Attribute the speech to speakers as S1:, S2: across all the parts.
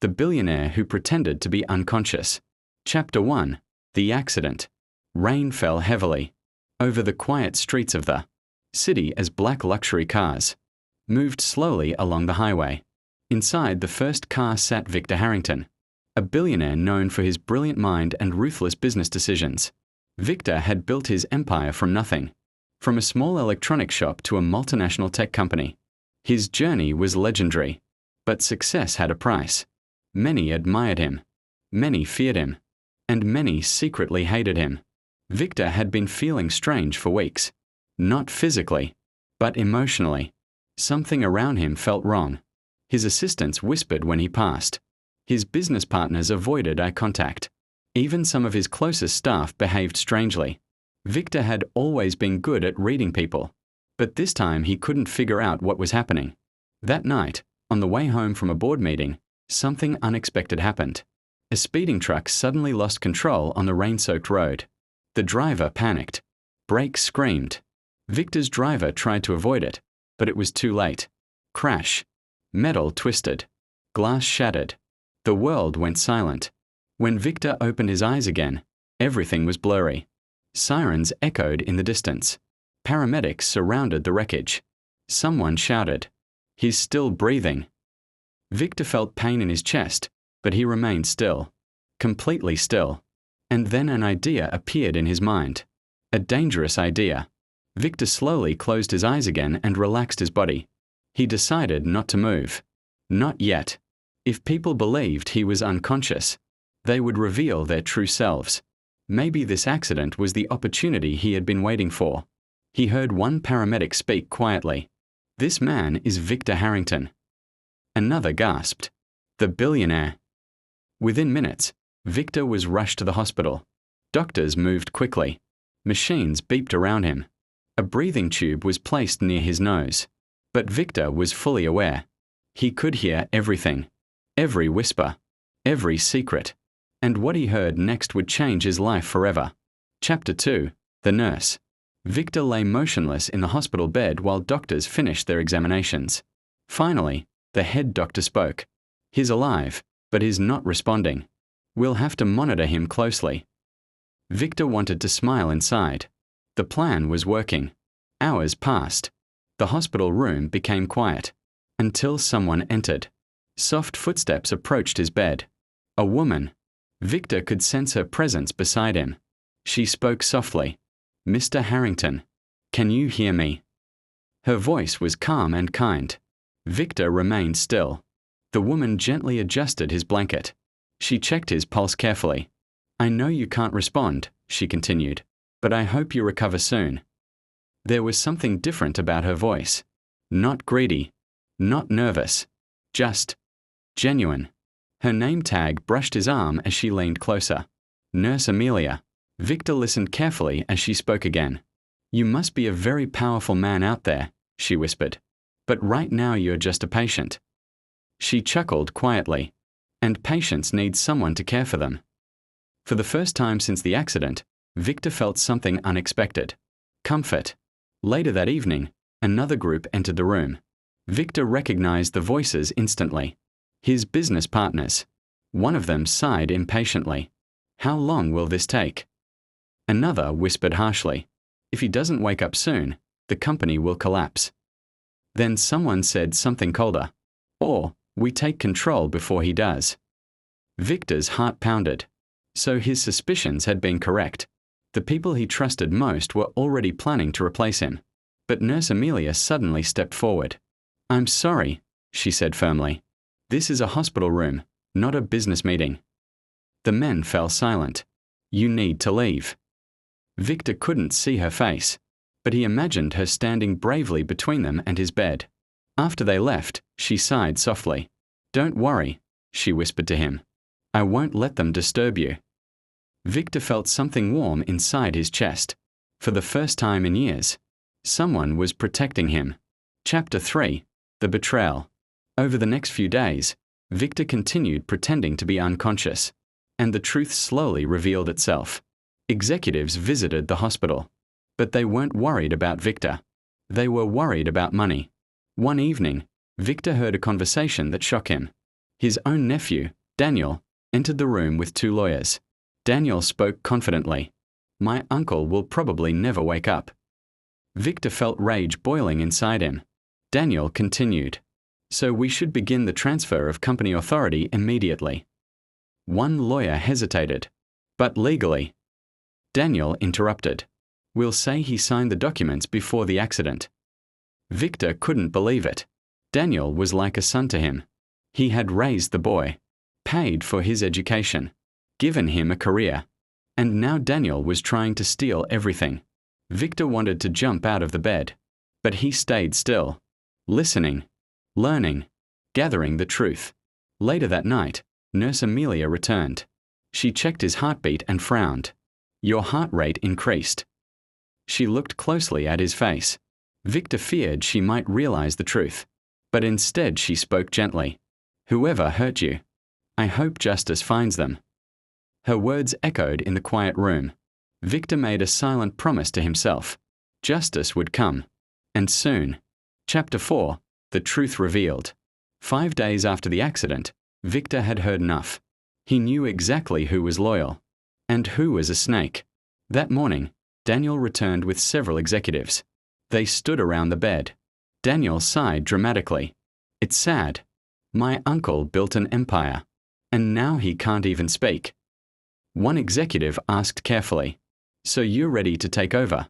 S1: The Billionaire Who Pretended to Be Unconscious. Chapter 1. The Accident. Rain fell heavily over the quiet streets of the city as black luxury cars moved slowly along the highway. Inside the first car sat Victor Harrington, a billionaire known for his brilliant mind and ruthless business decisions. Victor had built his empire from nothing, from a small electronics shop to a multinational tech company. His journey was legendary, but success had a price. Many admired him, many feared him, and many secretly hated him. Victor had been feeling strange for weeks. Not physically, but emotionally. Something around him felt wrong. His assistants whispered when he passed. His business partners avoided eye contact. Even some of his closest staff behaved strangely. Victor had always been good at reading people, but this time he couldn't figure out what was happening. That night, on the way home from a board meeting, something unexpected happened. A speeding truck suddenly lost control on the rain-soaked road. The driver panicked. Brakes screamed. Victor's driver tried to avoid it, but it was too late. Crash. Metal twisted. Glass shattered. The world went silent. When Victor opened his eyes again, everything was blurry. Sirens echoed in the distance. Paramedics surrounded the wreckage. Someone shouted, "He's still breathing." Victor felt pain in his chest, but he remained still. Completely still. And then an idea appeared in his mind. A dangerous idea. Victor slowly closed his eyes again and relaxed his body. He decided not to move. Not yet. If people believed he was unconscious, they would reveal their true selves. Maybe this accident was the opportunity he had been waiting for. He heard one paramedic speak quietly. "This man is Victor Harrington." Another gasped. "The Billionaire." Within minutes, Victor was rushed to the hospital. Doctors moved quickly. Machines beeped around him. A breathing tube was placed near his nose. But Victor was fully aware. He could hear everything. Every whisper. Every secret. And what he heard next would change his life forever. Chapter 2. The Nurse. Victor lay motionless in the hospital bed while doctors finished their examinations. Finally, the head doctor spoke. "He's alive, but he's not responding. We'll have to monitor him closely." Victor wanted to smile inside. The plan was working. Hours passed. The hospital room became quiet, until someone entered. Soft footsteps approached his bed. A woman. Victor could sense her presence beside him. She spoke softly. "Mr. Harrington, can you hear me?" Her voice was calm and kind. Victor remained still. The woman gently adjusted his blanket. She checked his pulse carefully. "I know you can't respond," she continued, "but I hope you recover soon." There was something different about her voice. Not greedy, not nervous, just genuine. Her name tag brushed his arm as she leaned closer. "Nurse Amelia." Victor listened carefully as she spoke again. "You must be a very powerful man out there," she whispered. "But right now you're just a patient." She chuckled quietly. And patients need someone to care for them. For the first time since the accident, Victor felt something unexpected. Comfort. Later that evening, another group entered the room. Victor recognized the voices instantly. His business partners. One of them sighed impatiently. "How long will this take?" Another whispered harshly. "If he doesn't wake up soon, the company will collapse." Then someone said something colder. "Or, we take control before he does." Victor's heart pounded. So his suspicions had been correct. The people he trusted most were already planning to replace him. But Nurse Amelia suddenly stepped forward. "I'm sorry," she said firmly. "This is a hospital room, not a business meeting." The men fell silent. "You need to leave." Victor couldn't see her face, but he imagined her standing bravely between them and his bed. After they left, she sighed softly. "Don't worry," she whispered to him. "I won't let them disturb you." Victor felt something warm inside his chest. For the first time in years, someone was protecting him. Chapter 3. The Betrayal. Over the next few days, Victor continued pretending to be unconscious, and the truth slowly revealed itself. Executives visited the hospital, but they weren't worried about Victor. They were worried about money. One evening, Victor heard a conversation that shocked him. His own nephew, Daniel, entered the room with 2 lawyers. Daniel spoke confidently. "My uncle will probably never wake up." Victor felt rage boiling inside him. Daniel continued, "So we should begin the transfer of company authority immediately." One lawyer hesitated. "But legally?" Daniel interrupted. "We'll say he signed the documents before the accident." Victor couldn't believe it. Daniel was like a son to him. He had raised the boy, paid for his education, given him a career, and now Daniel was trying to steal everything. Victor wanted to jump out of the bed, but he stayed still, listening, learning, gathering the truth. Later that night, Nurse Amelia returned. She checked his heartbeat and frowned. "Your heart rate increased." She looked closely at his face. Victor feared she might realize the truth, but instead she spoke gently. "Whoever hurt you, I hope justice finds them." Her words echoed in the quiet room. Victor made a silent promise to himself. Justice would come, and soon. Chapter 4, The Truth Revealed. 5 days after the accident, Victor had heard enough. He knew exactly who was loyal, and who was a snake. That morning, Daniel returned with several executives. They stood around the bed. Daniel sighed dramatically. "It's sad. My uncle built an empire, and now he can't even speak." One executive asked carefully, "So you're ready to take over?"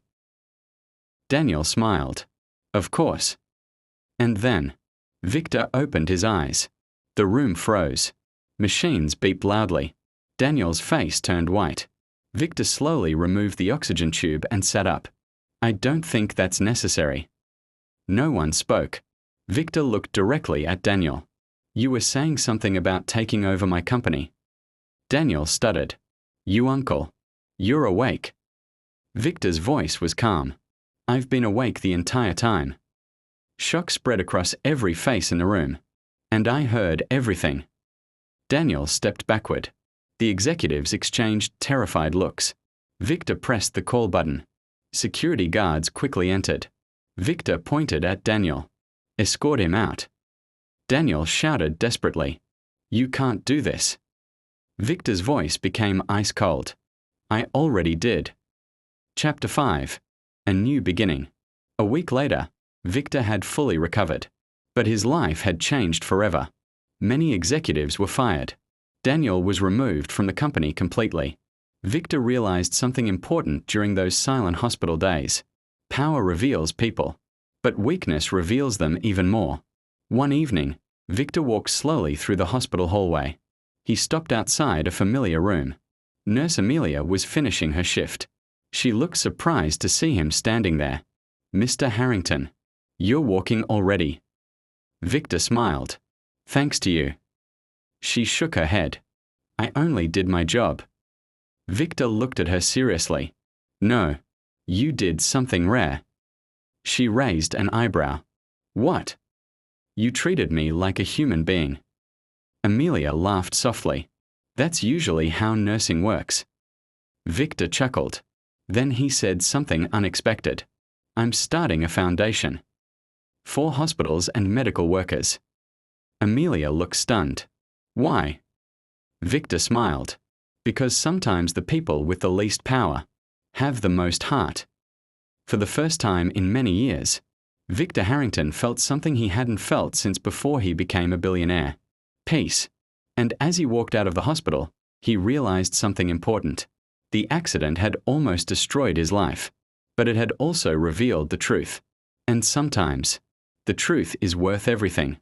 S1: Daniel smiled. "Of course." And then, Victor opened his eyes. The room froze. Machines beeped loudly. Daniel's face turned white. Victor slowly removed the oxygen tube and sat up. "I don't think that's necessary." No one spoke. Victor looked directly at Daniel. "You were saying something about taking over my company." Daniel stuttered. "You uncle. You're awake." Victor's voice was calm. "I've been awake the entire time." Shock spread across every face in the room. "And I heard everything." Daniel stepped backward. The executives exchanged terrified looks. Victor pressed the call button. Security guards quickly entered. Victor pointed at Daniel. "Escort him out." Daniel shouted desperately, "You can't do this." Victor's voice became ice cold. "I already did." Chapter 5, A New Beginning. A week later, Victor had fully recovered, but his life had changed forever. Many executives were fired. Daniel was removed from the company completely. Victor realized something important during those silent hospital days. Power reveals people, but weakness reveals them even more. One evening, Victor walked slowly through the hospital hallway. He stopped outside a familiar room. Nurse Amelia was finishing her shift. She looked surprised to see him standing there. "Mr. Harrington, you're walking already." Victor smiled. "Thanks to you." She shook her head. "I only did my job." Victor looked at her seriously. "No, you did something rare." She raised an eyebrow. "What?" "You treated me like a human being." Amelia laughed softly. "That's usually how nursing works." Victor chuckled. Then he said something unexpected. "I'm starting a foundation for hospitals and medical workers." Amelia looked stunned. "Why?" Victor smiled. "Because sometimes the people with the least power have the most heart." For the first time in many years, Victor Harrington felt something he hadn't felt since before he became a billionaire. Peace. And as he walked out of the hospital, he realized something important. The accident had almost destroyed his life, but it had also revealed the truth. And sometimes, the truth is worth everything.